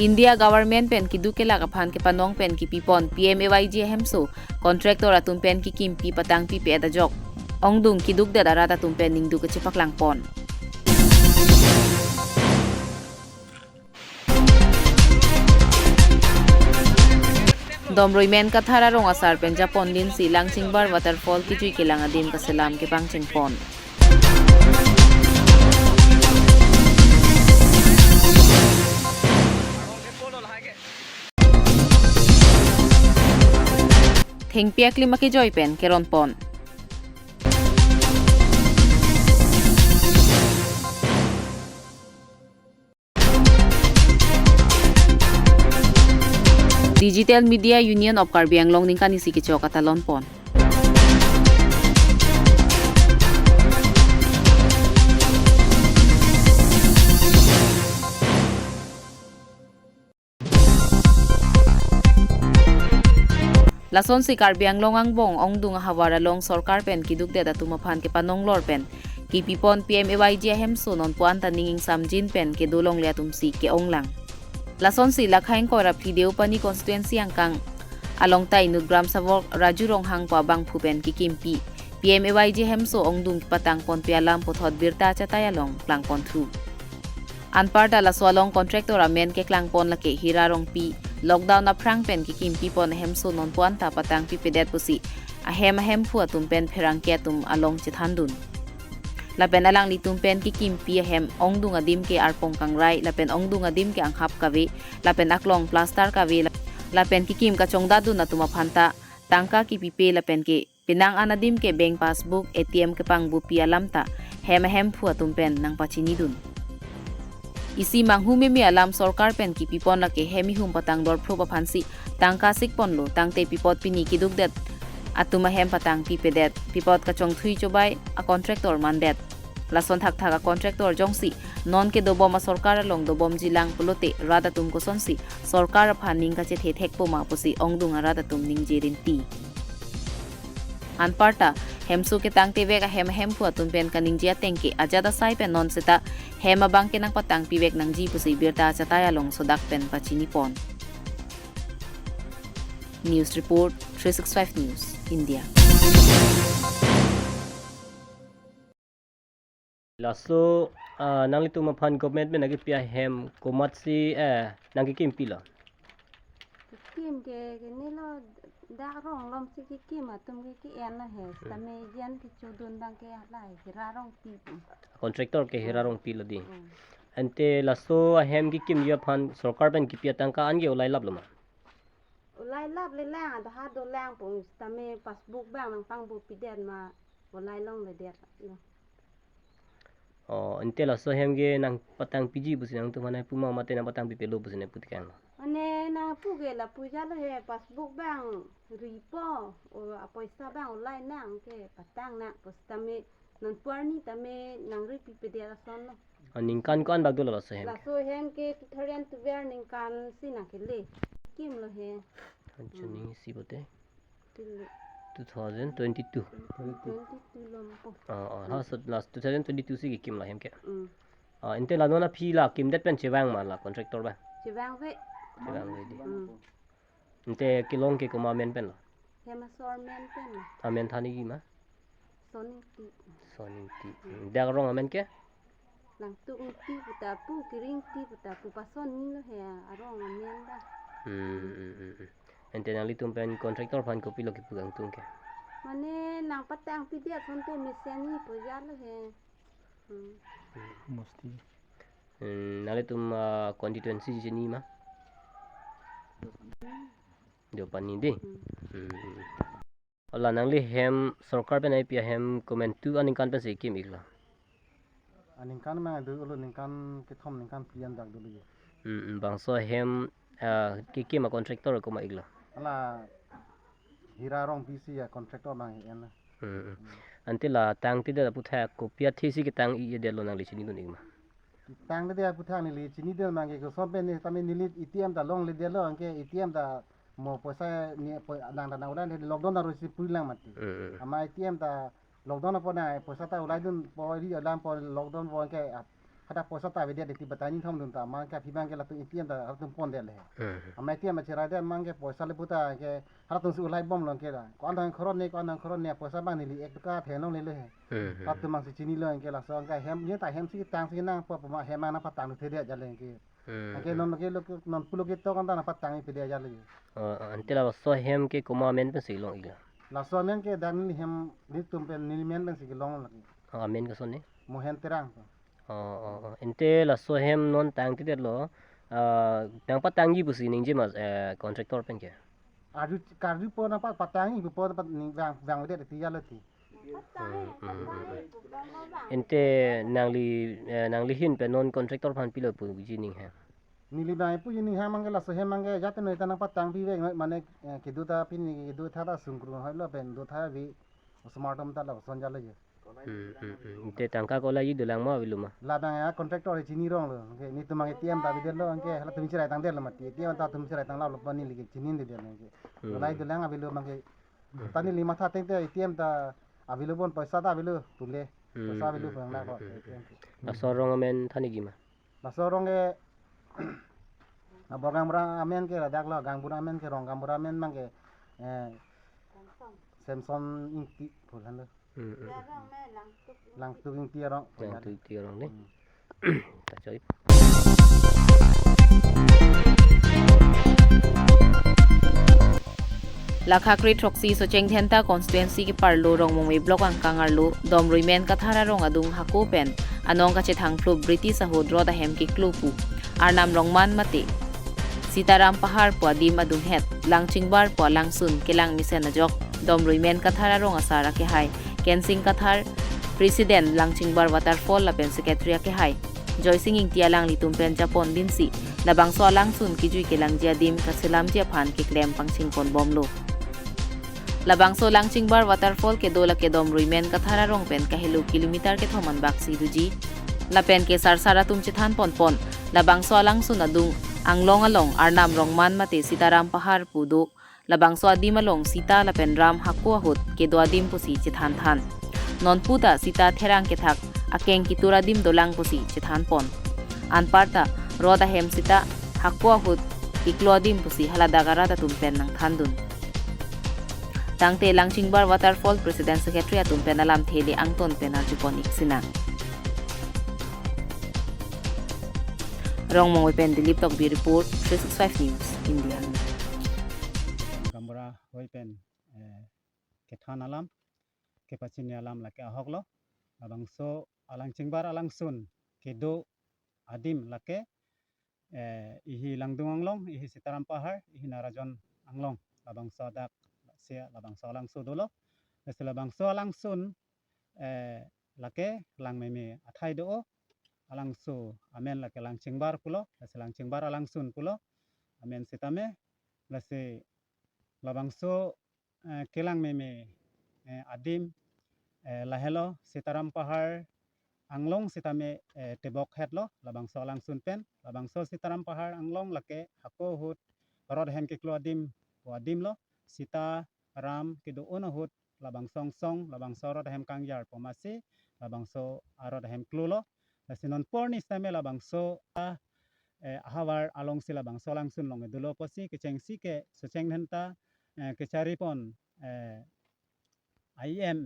India government pen ki duke la kaphan ke panong pen ki pipon PMAYG hemso contractor atum pen ki kim pi patang pi pe da jok ong dung ki duk da rata tum pen ning du ke chipak lang pon Domroi men kathara rong asar pen Japon din si Langsing Bar waterfall ki jui ke lang adim ka selam ke pang pon Thing piak lima ki joy pen ke ron pon Digital Media Union of Karbi Anglong ning kanisi ki chok atalon pon Lason si Karbi Anglong ang bong ong dung hawara long sarkar pen kiduk de datuma phan ke panong lor pen ki pipon PMAYG hemso non puan taninging samjin pen ke dolong liatum si ke onglang Lason si lakhaing ko rap video pani constituency angkang along tai nugram savok raju rong hang pa bang phupen ki kimpi PMAYG hemso ong dung patang pon pialam pothot birta chataya long klang pon thu anparta la swalong contractor amen ke klang pon la ke hira rong pi lockdown na prang pen ki kimpi pon hemso non puan ta patang pi pedet pusi ahem phu atum pen pherang ke tum along chithandun lapen alang litum pen ki kimpi hem ong dung adim ke arpong kangrai lapen ong dung adim ke anghap kawe lapen aklong plaster kawe lapen ki kim ka chongda du na tuma phanta tangka ki pipe lapen ke pinang anadim ke bank passbook ATM ke pangbu pi alamta hem phu atum pen nang pachini dun isi manghumi mi alam sarkar pen ki pipon la ke hemi hum patang dor phro pa phansi tangka sik pon lo tangte pipot pini ki duk det atuma hem patang pi pedet pipot ka chong thui chobai a contractor mandet lason thak thak a contractor jongsi non ke dobom a sarkar long dobom jilang pulote rada tum ko sonsi sarkar phaning ka che thek poma pusi ongdung rada tum ning jerin ti anparta hemsu ke tangte vek a hem pu atum pen kaning jia tengke ajada sai pen non seta hem abang ke nang patang piwek nang ji pusi birta chataya long sodak pen pachini pon News Report 365 News India Laso nang litu maphan government me nagi pia hem komatsi nagi kim pila kim ke ni lo da rong lom si kim atum ki en la he tame yen ki chudun dang ke lai hira rong pi contractor ke hirarong pila di ante laso hem gi kim ya phan sarkar ban ki pia tangka ange ulai lab lama ulai lab le lang da ha do lang po tame passbook bang nang pang bu pi den ma ulai long le det ante laso hem ge nang patang piji busi nang tu mana puma mate nang patang pi pelo busi ne putikang ane na pu ge la pu ja le he passbook bang ripo o apoisa bang ulai nang ke patang na pos tame nan puarni tame nang ri pi pe de la son ningkan ko an bagdo laso hem la so hem ke tharen tu ver ning kan si na ke le kim lo he chani si bote til 2022 lom po last 2022 si gi kim la hem ke ante la nona phi la kim det pen chewang ma la contractor ba chỉ vang vậy chewang we di ante kilong ke kuma men pen la hem sor men pen amen thani gi ma soning ti da rong amen ke lang tu ti puta pu kiring ti puta pu pason ni lo he arong men da ante nang litum pen contractor phan ko pilo ki pugang tung ke mane nang patang pi dia son te miseni pu ya lo he Mesti. nang litum constituency jeni ma do pani de ola nang li hem sarkar pen ai pia hem comment tu aning kan pen se kim igla Ningkan mana dulu ulu ningkan ketom ningkan pian dak dulu ya. bang so hem ki ma contractor ko ma igla Ala hira rong PC ya kontraktor bang en. ante la tang ti da putha ko pia thisi ki tang i de lo nang li chini du nigma Tang dia putang ni li chini del mang ke so ben ni tami ni li ATM da long li de lo angke ATM da mo posa ni dang da ulan de lockdown da rosi pulang mati. Ama ATM da lockdown apa na posa ta ulai dun po ri alam po lockdown po angke ada posa ta dia di batani thom dun ta mang ka phibang ke la tu ATM ta har tum pon de le ama ATM ma chira de mang ke posa le puta ke har tum su ulai bom lon ke la ko an khoron ne posa bang ni li ek ka the nong le le har tum mang si chini lo ke la so ka hem ye ta hem si tang si nang pa ma hem na pa tang the de ja le ke ke non ke lo non pulo ke to kan ta na pa tang pe de ja le ante la so hem ke kuma men pe silong ila la so men ke dan ni hem ni tum pe ni men bang si ke long la amen ka son ne mo hen terang ente la so hem non tang ti de lo tang pa tang gi bu si ning je ma contractor pen ke aju karju po na pa patangi po pa ni bang de ti ja le ti ente nangli hin pe non contractor phan pilo pu ji ning ha nili bai pu ni ha mangela so he mangi jate no ta na patang pi ve mane ke du ta pi ni du tha da sungkru ha lo pen du tha vi smartom ta la son ja le ente tangka ko la yi de lang ma bi lu ma la bang ya contractor chi ni rong lo ke ni tu mangi tiam ta bi de lo ke hala tu chirai tang de lo ma ti tiam ta tu chirai tang la lo pani li ke chi ni de de ke lai de lang a bi lo mangi ta ni li ma tha teng te tiam ta a bi lo bon paisa ta bi lo tu le paisa bi lo phang la ko la so rong amen thani gi ma la so rong ke borang borang amen ke dak lo gang bura amen ke rong gang bura amen mang ke Samsung inti phulan lo lang tu inti rong yang tu ti rong ni ta choi Lakhakri Troxy so Chengthenta constituency ki parlo rong mongwe block ang kangarlo domrui men kathara rong adung hako pen anong ka chethang flu British sahodro da hem ki klupu arnam rongman mate Sitaram Pahar po adim adung het langchingbar po langsun kelang misen ajok domrui men kathara rong asara ke hai kensing kathar president langchingbar waterfall la pen secretary ke hai joysing ing tialang litum pen japon dinsi labang so langsun ki jui kelang jadim ka selam je phan ki klem pangching kon bomlo labang so langchingbar waterfall ke dola ke domrui men kathara rong pen ka helu kilometer ke thoman baksi duji la pen ke sarsara tum chithan pon pon labang so langsun adung anglong along arnam rongman mate Sitaram Pahar pudu labang so adim along sita la pen ram hakko hot ke do adim pusi chithan than non puta sita therang ke thak akeng ki turadim dolang pusi chithan pon anparta roda hem sita hakko hot iklodim pusi haladagara ta tumpen nang thandun tangte langchingbar waterfall president secretary atum penalam theli angton penar jupon iksina rong mongwe pen dilip tok bi report 365 news india Gambara hoipen ke than alam ke pachin alam la ke ahoklo abang so alang chingbar alang sun ke do adim la ke ihi langdung anglong ihi Sitaram Pahar ihi narajon anglong abang so dak sia labang so alang su dolo sela bang so alang sun la ke lang meme athai do alang su amen la ke lang chingbar pulo selang chingbar alang sun pulo amen sitame la se labang so kelang meme adim lahelo Sitaram Pahar anglong sitame tebok hetlo labang so alang sun pen labang so Sitaram Pahar anglong lake hako hut rod hen ke klo adim lo sita ram ke do ono hut labang song song labang so rod hem kangyar pomasi labang so arod hem klo lo sinon porni stame labang so ahawar along sila bang so lang sun long dulo posi ke cheng si ke so cheng henta ke charipon IM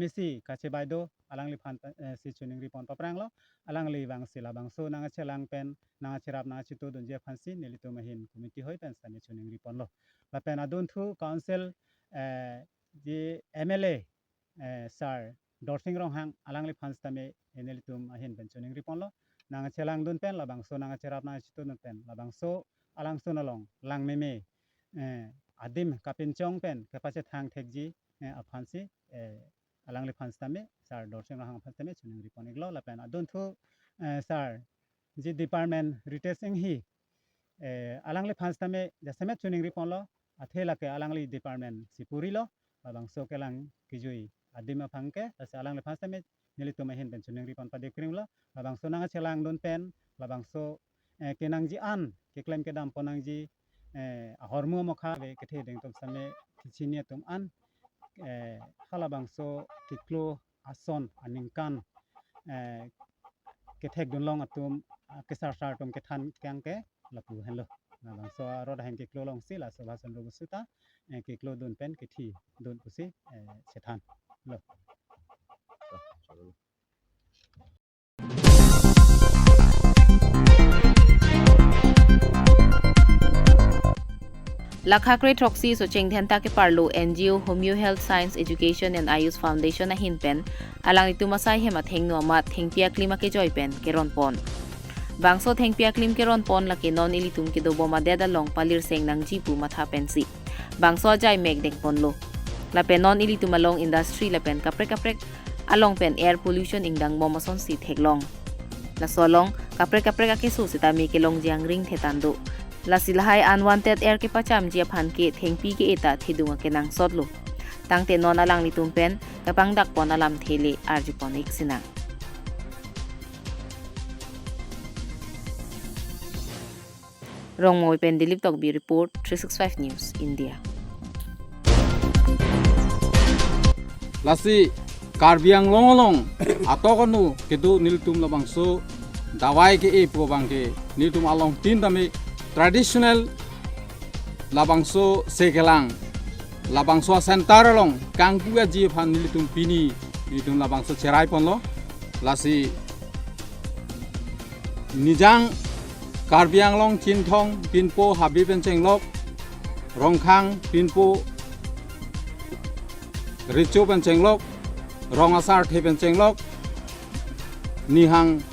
MEC kache baido alang li phan si chuning ripon paprang lo alang li bang sila bang so nang chelang pen nang cherap na chitu dun je phansi nelito mahin committee hoi pen sani chuning ripon lo la pen adun thu council ji MLA sar dorsing rong hang alang li phan stame nelito mahin pen chuning ripon lo nang chelang dun pen la bang so nang cherap na chitu dun pen la bang so alang sun along lang meme adim kapin chong pen kapache thang thekji aphansi alang le phanstame sar dorseng hang phanstame chuning ripon iglo la pen adun thu sar ji department retesting hi alang le phanstame jasame chuning ripon lo athela ke alang le department sipuri lo abang so kelang kijui adima phangke asa alang le phanstame nilito mahin pen chuning ripon pade krim lo abang so nang chelang dun pen labang so kenang ji an ke claim ke dam ponang ji hormu mokha be ke the ding tum same kichinia tum an halabang so kiklo ason aningkan ke thek dun long atum ke sar tum ke than kyang ke lapu hen lo bang so ro da hen ke klo long si la so basan ro suta ke klo dun pen ke thi dun pusi se than lo Lakhakre Troxy so chengthen ta ke parlo NGO Homeo Health Science Education and Ayush Foundation na hinpen alang itu masai hema thengno ma thengpia klima ke joypen ke ronpon bangso thengpia klim ke ronpon la ke non ilitum ke do boma deda long palir seng nang jipu matha pensi bangso jai meg deng ponlo la pen non ilitum along industry la pen kaprek along pen air pollution ingdang momason si theklong la solong kaprek ake su sitami ke long jiang ring thetando la silhai unwanted air ke pacham jia phan ke thengpi ke eta thidunga ke nang sotlo tangte non alang ni tumpen kapang dak pon alam thele arjiponik sina Rongmoy pen Dilip Tokbi report 365 News India Lasi karbiang long atokonu kedu niltum labangso dawai ke e po bangke niltum along tin dami traditional labangso sekelang labangso sentar long kangkuya ji phan niltum pini niltum labangso cerai ponlo lasi nijang karbiang long chinthong pinpo habi pencenglok rongkhang pinpo ricu pencenglok rongasar the pencenglok nihang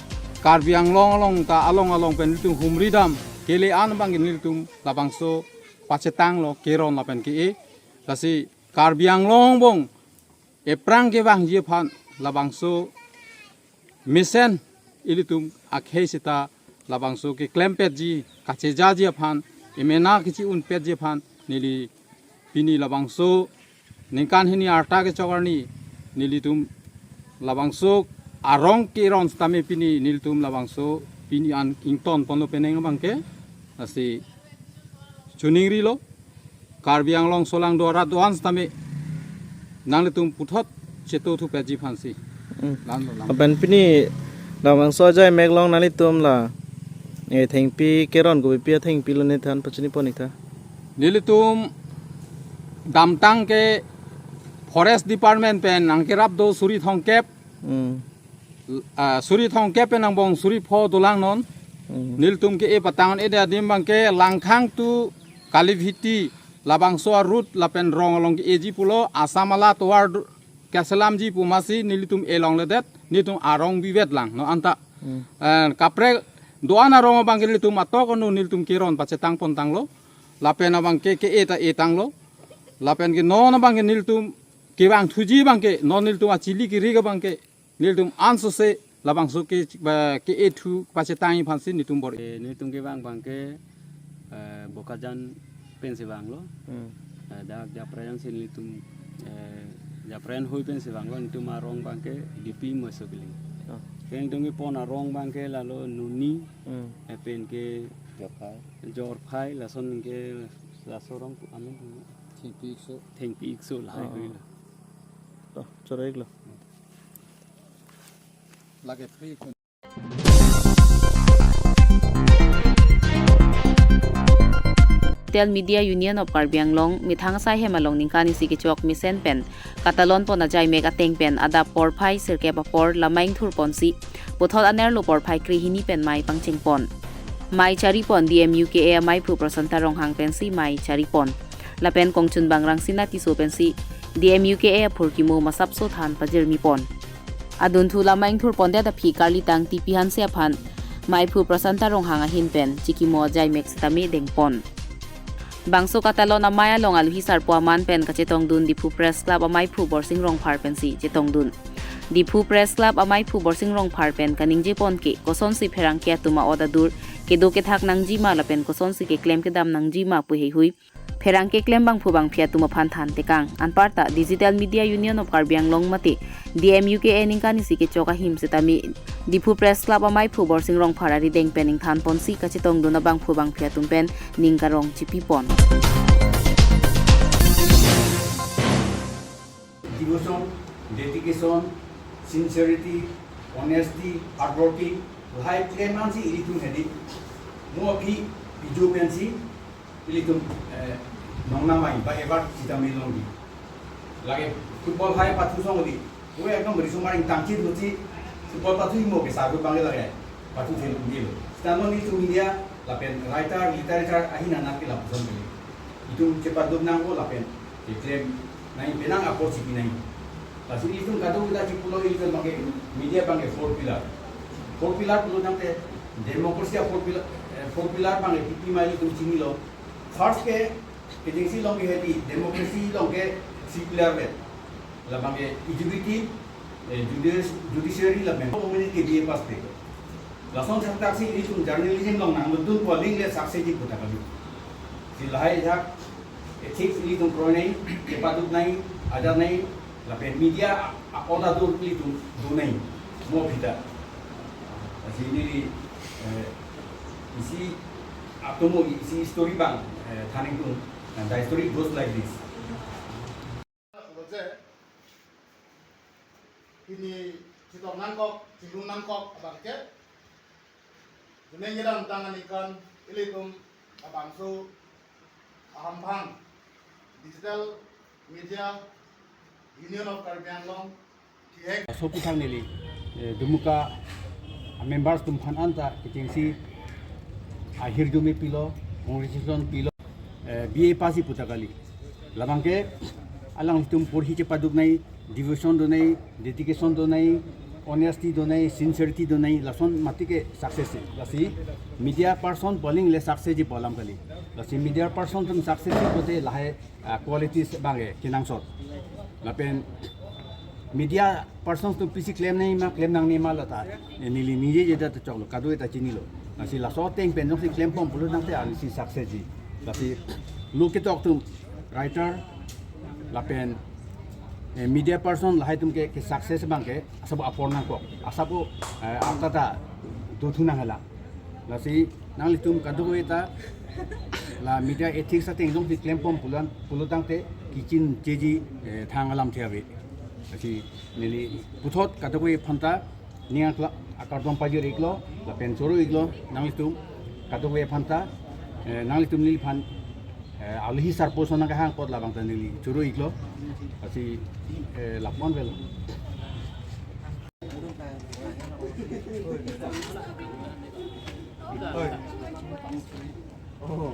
karbiang long ta along peniltum humridam kele an bang niltum labangso pacetang lo keron lapen ke e lasi karbiang long bong eprang ke bang je phan labangso misen ilitum akhesita labangso ke klempet ji kache jaji phan imena kichi un pet je phan nili pini labangso ningkan hini arta ke chogarni nilitum labangso arong ke ron stame pini niltum labangso pini an ington ponlo peneng bangke asi chuningri lo karbiang long solang dora doan stame nangletum puthot cheto thu peji phansi Apan pini lamang sojai meglong nali tum la thengpi keron go pia thengpi lo ne than pachini ponika nilitum damtang ke forest department pen angkerap do suri thong kep suri thong kep pen bong suri pho dolang non niltum ke e patangan e da dim bang ke langkhang tu kaliviti labang so root lapen rong long ke eji pulo asamala towar kasalam ji pumasi nilitum e long ledet nitum arong biwet lang no anta kapre doana rong bang ke nilitum atokonu nilitum kiron pacetang pontang lo lapen abang ke eta etang lo lapen ke non bang ke nilitum ke bang thuji bang ke non niltum achili ki riga bang ke niltum anso se labang so ke etu pacetang phansi nitum bor nitum ke bang ke bokajan pensi bang lo dak japrayan sin nitum japrayan hui pensi bang lo nitum arong bang ke dipi masukli keng dong pon arong bang ke lalo nuni pen ke jor phai la son ke la sorong amen thengpi so lai hui la chorai lo lage free Tel Media Union of Karbi Anglong mithang sai hemalong ningkani sikichok misen pen katalon pon ajai mega teng pen ada por phai sirke por lamaing thur pon si puthol aner lo por phai krihini pen mai pangching pon mai chari pon DMUKA mai phu prasanta rong hang pen si mai chari pon la pen kongchun bangrang sina ti so pen si DMUKA phurkimo masap so than pajirmi pon adun thu lamaing thur pon da phi karli tang ti pihan se phan mai phu prasanta rong hang a hin pen chikimo ajai mek stami deng pon Bangso katalon amaya long alhi sarpo aman pen kachetong dun Dipu Press Club amay phu borsing rong phar pen si chetong dun Dipu Press Club amay phu borsing rong phar pen kaning je pon ke koson si pherang ke tuma oda dur ke do ke thak nang ji ma la pen koson si ke claim ke dam nang ji ma pu hei hui pherang ke claim bang phu bang phia tuma phan than te kang anparta Digital Media Union of Karbi Anglong mate DMUKA ningkani si ke choka him setami Dipu Press Club amay phu borsing rong phar ari deng pening than pon si kachetong dun bang phu bang phia tum pen ningkarong chipi pon Devotion, dedication, sincerity, honesty, hard working, Lahai kleman si ilitum hedi, mo pi pijumen si ilitum nongna mai ba ebar kita milongi. Lagi football hai patu song di, gue ekam beri sumaring tangci tu si football patu imo ke sagu panggil lagi, patu film gilo. Stano ni tu media lapen writer literature ahina nak kilap song gilo. Itu cepat duk nang ko lapen, klaim naik benang apor si pinai. Lalu itu kadang kita cipulo itu bangke media bangke 4 pilar. 4 pilar perlu nanti demokrasi 4 pilar bangke pipi mai itu cini lo. First ke agensi long ke hati demokrasi long ke 3 pilar bet. Lah bangke executive, judiciary lah bangke community ke dia pas dek. Langsung taksi itu journalism long nang betul polling le saksi di kota kali. Silahai jak ethics itu proyek kepaduk naik ada naik lapen media oda dur itu dunai mau kita sini isi atau mau isi story bang thane tu and the story goes like this. Ini kita nangkok, cilung nangkok abangke. Jenengan tangan ikan ilitum abangsu ahampang digital media Union of Karbi Anglong Tiek Sopu thang nili dumuka members tumkhan anta agency akhir dume pilo congratulation pilo BA pasi putakali labangke alang tum porhi cepaduk nai devotion do nai dedication do nai honesty do nai sincerity do nai lason matike success lasi media person bowling le success ji bolam kali lasi media person tum success bote lahe qualities bange kinang shot lapen media person tum pisi claim nai ma claim nang ni ma lata nili nije jeda to choklo kadu eta chini lo lasi la so teng pen si claim pom pulu nang te ali si success ji lasi look it tum writer lapen media person lahai tum ke success bangke asabu aporna ko asabu amtata dothuna hala lasi nang tum kadu eta la media ethics ateng jong si claim pom pulutang te kitchen jeji thangalam thiabe asi nili puthot kadu phanta niang akardom pajir iklo la pen choro iklo nang tum kadu phanta nang tum nili phan alhi sarpo sona ka hang pot labang tanili choro iklo asi lapon vel oh